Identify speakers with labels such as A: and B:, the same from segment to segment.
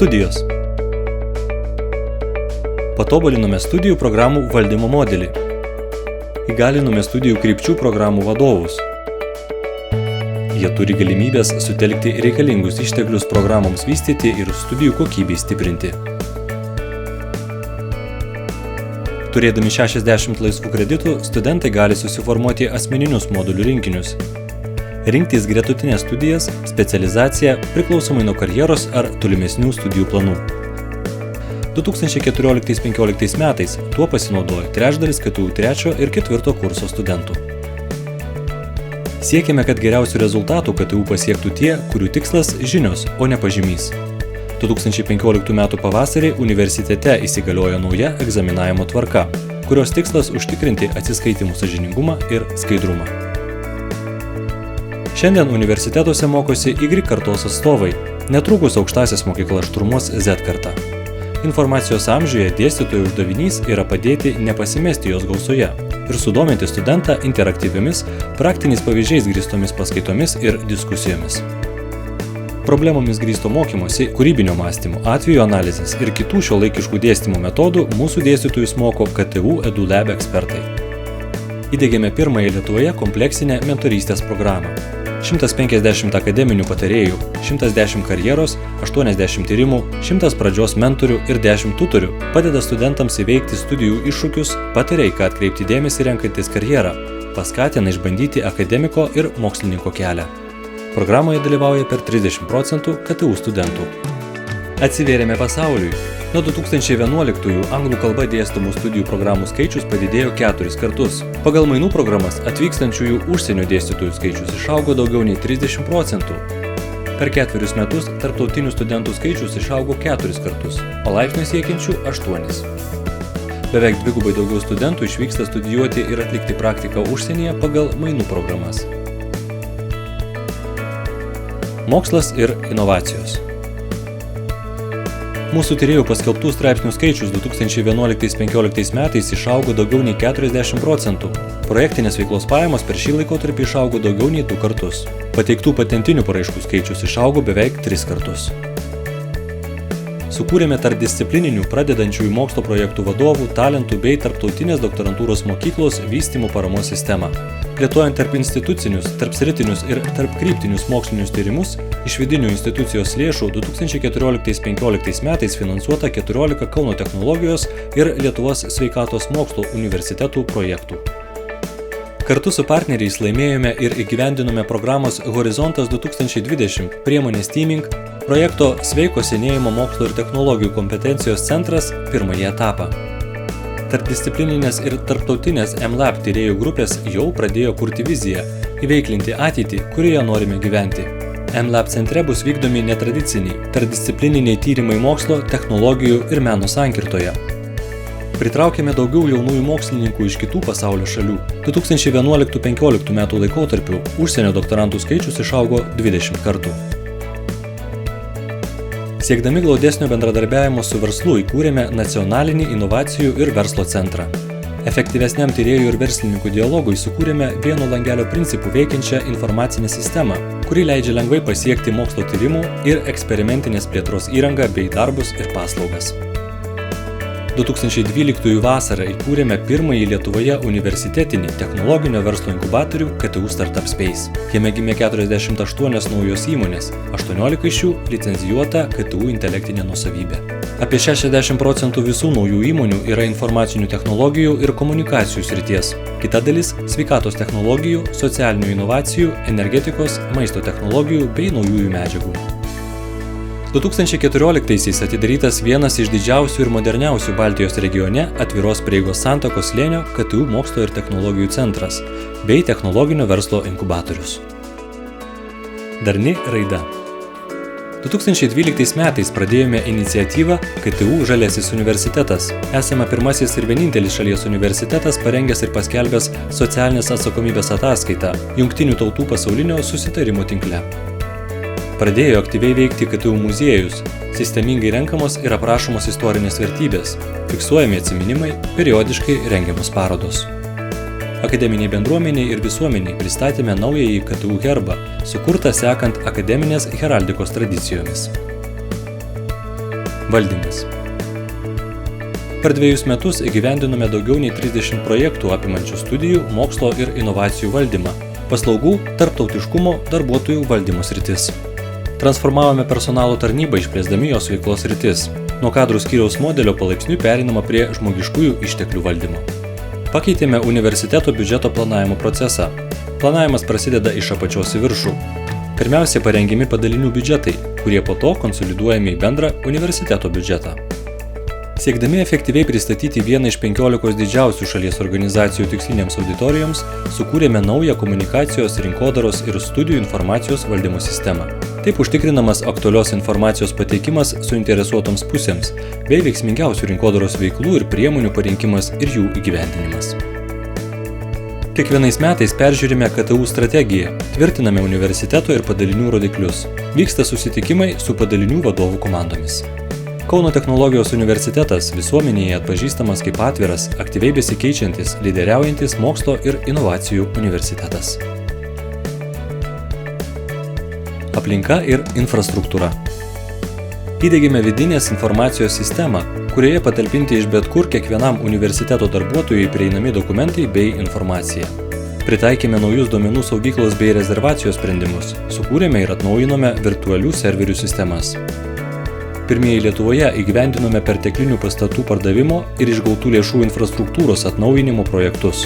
A: Studijos. Patobulinome studijų programų valdymo modelį. Įgalinome studijų krypčių programų vadovus. Jie turi galimybės sutelkti reikalingus išteklius programoms vystyti ir studijų kokybei stiprinti. Turėdami 60 laisvų kreditų, studentai gali susiformuoti asmeninius modulių rinkinius. Rinktis gretutinės studijas, specializaciją priklausomai nuo karjeros ar tolimesnių studijų planų. 2014-2015 metais tuo pasinaudojo trečdalis KTU 3 ir 4 kurso studentų. Siekėme, kad geriausių rezultatų KTU pasiektų tie, kurių tikslas žinios, o ne pažymys. 2015 m. pavasarį universitete įsigaliojo nauja egzaminavimo tvarka, kurios tikslas užtikrinti atsiskaitymų sąžiningumą ir skaidrumą. Šiandien universitetuose mokosi Y kartos atstovai, netrukus aukštąsias mokyklas šturmuos Z karta. Informacijos amžiuje dėstytojų uždavinys yra padėti nepasimesti jos gausoje ir sudominti studentą interaktyviomis, praktiniais pavyzdžiais grįstomis paskaitomis ir diskusijomis. Problemomis grįsto mokymosi, kūrybinio mąstymo, atvejų analizės ir kitų šiuolaikiškų dėstymo metodų mūsų dėstytojus moko KTU EduLab ekspertai. Įdiegėme pirmąją Lietuvoje kompleksinę mentorystės programą. 150 akademinių patarėjų, 110 karjeros, 80 tyrimų, 100 pradžios mentorių ir 10 tutorių padeda studentams įveikti studijų iššūkius, pataria, į ką atkreipti dėmesį renkantis karjerą, paskatina išbandyti akademiko ir mokslininko kelią. Programoje dalyvauja per 30% KTU studentų. Atsivėrėme pasauliui. Nuo 2011 anglų kalba dėstomų studijų programų skaičius padidėjo 4 kartus. Pagal mainų programas atvykstančiųjų užsienio dėstytojų skaičius išaugo daugiau nei 30%. Per 4 metus tarptautinių studentų skaičius išaugo 4 kartus, o laipsnių siekiančių 8. Beveik dvigubai daugiau studentų išvyksta studijuoti ir atlikti praktiką užsienyje pagal mainų programas. Mokslas ir inovacijos. Mūsų tyrėjų paskelbtų straipsnių skaičius 2011-2015 metais išaugo daugiau nei 40%. Projektinės veiklos pajamos per šį laikotarpį išaugo daugiau nei 2 kartus. Pateiktų patentinių paraiškų skaičius išaugo beveik 3 kartus. Sukūrėme tarpdisciplininių pradedančiųjų mokslo projektų vadovų, talentų bei tarptautinės doktorantūros mokyklos vystymo paramos sistemą. Plėtojant tarp institucinius, tarpsritinius ir tarpkryptinius mokslinius tyrimus, iš vidinių institucijos lėšų 2014-2015 metais finansuota 14 Kauno technologijos ir Lietuvos sveikatos mokslo universitetų projektų. Kartu su partneriais laimėjome ir įgyvendinome programos Horizontas 2020 priemonės Teaming projekto Sveiko senėjimo mokslo ir technologijų kompetencijos centras pirmąjį etapą. Tarpdisciplininės ir tarptautinės MLab tyrėjų grupės jau pradėjo kurti viziją, įveiklinti ateitį, kurioje norime gyventi. MLab centre bus vykdomi netradiciniai, tarpdisciplininiai tyrimai mokslo, technologijų ir meno sankirtoje. Pritraukėme daugiau jaunųjų mokslininkų iš kitų pasaulio šalių. 2011-2015 metų laikotarpiu užsienio doktorantų skaičius išaugo 20 kartų. Siekdami glaudesnio bendradarbiavimo su verslu įkūrėme nacionalinį inovacijų ir verslo centrą. Efektyvesniam tyrėjų ir verslininkų dialogui sukūrėme vieno langelio principų veikiančią informacinę sistemą, kuri leidžia lengvai pasiekti mokslo tyrimų ir eksperimentinės plėtros įrangą bei darbus ir paslaugas. 2012 vasarą įkūrėme pirmąjį Lietuvoje universitetinį technologinio verslo inkubatorių KTU Startup Space. Jame gimė 48 naujos įmonės, 18 iš jų licencijuota KTU intelektinė nuosavybė. Apie 60% visų naujų įmonių yra informacinių technologijų ir komunikacijų srities. Kita dalis – sveikatos technologijų, socialinių inovacijų, energetikos, maisto technologijų bei naujųjų medžiagų. 2014-aisiais atidarytas vienas iš didžiausių ir moderniausių Baltijos regione atviros prieigos santakos slėnio KTU mokslo ir technologijų centras bei technologinio verslo inkubatorius. Darni raida. 2012 metais pradėjome iniciatyvą KTU Žaliasis universitetas. Esame pirmasis ir vienintelis šalies universitetas parengęs ir paskelbęs socialinės atsakomybės ataskaitą Jungtinių tautų pasaulinio susitarimo tinkle. Pradėjo aktyviai veikti KTU muziejus, sistemingai renkamos ir aprašomos istorinės vertybės, fiksuojami atsiminimai, periodiškai rengiamos parodos. Akademiniai bendruomeniai ir visuomeniai pristatėme naująjį KTU herbą, sukurtą sekant akademinės heraldikos tradicijomis. Valdymas. Per 2 metus įgyvendinome daugiau nei 30 projektų apimančių studijų, mokslo ir inovacijų valdymą, paslaugų, tarptautiškumo, darbuotojų valdymo sritis. Transformavome personalo tarnybą išplėsdami jos veiklos sritis. Nuo kadrų skyriaus modelio palaipsniui pereinama prie žmogiškųjų išteklių valdymo. Pakeitėme universiteto biudžeto planavimo procesą. Planavimas prasideda iš apačios į viršų. Pirmiausia parengiami padalinių biudžetai, kurie po to konsoliduojami į bendrą universiteto biudžetą. Siekdami efektyviai pristatyti vieną iš 15 didžiausių šalies organizacijų tikslinėms auditorijoms, sukūrėme naują komunikacijos, rinkodaros ir studijų informacijos valdymo sistemą. Taip užtikrinamas aktualios informacijos pateikimas suinteresuotoms pusėms, bei veiksmingiausių rinkodaros veiklų ir priemonių parinkimas ir jų įgyvendinimas. Kiekvienais metais peržiūrime KTU strategiją, tvirtiname universiteto ir padalinių rodiklius. Vyksta susitikimai su padalinių vadovų komandomis. Kauno technologijos universitetas visuomenėje atpažįstamas kaip atviras, aktyviai besikeičiantis, lyderiaujantis mokslo ir inovacijų universitetas. Aplinka ir infrastruktūra. Įdiegėme vidinės informacijos sistemą, kurioje patalpinti iš bet kur kiekvienam universiteto darbuotojui prieinami dokumentai bei informacija. Pritaikėme naujus duomenų saugyklos bei rezervacijos sprendimus, sukūrėme ir atnaujinome virtualių serverių sistemas. Pirmieji Lietuvoje įgyvendinome perteklinių pastatų pardavimo ir išgautų lėšų infrastruktūros atnaujinimo projektus.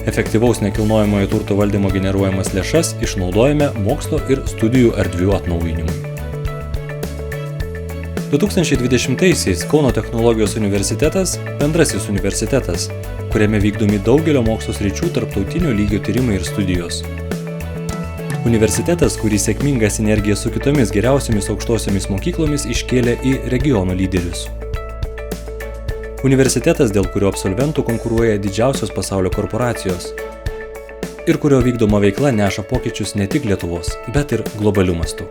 A: Efektyvaus nekilnojamojo turto valdymo generuojamas lėšas išnaudojame mokslo ir studijų erdvių atnaujinimui. 2020-aisiais Kauno technologijos universitetas – bendrasis universitetas, kuriame vykdomi daugelio mokslo sričių tarptautinio lygio tyrimai ir studijos. Universitetas, kurį sėkmingą sinergiją su kitomis geriausiamis aukštosiomis mokyklomis iškėlė į regiono lyderius. Universitetas, dėl kurio absolventų konkuruoja didžiausios pasaulio korporacijos ir kurio vykdoma veikla neša pokyčius ne tik Lietuvos, bet ir globaliu mastu.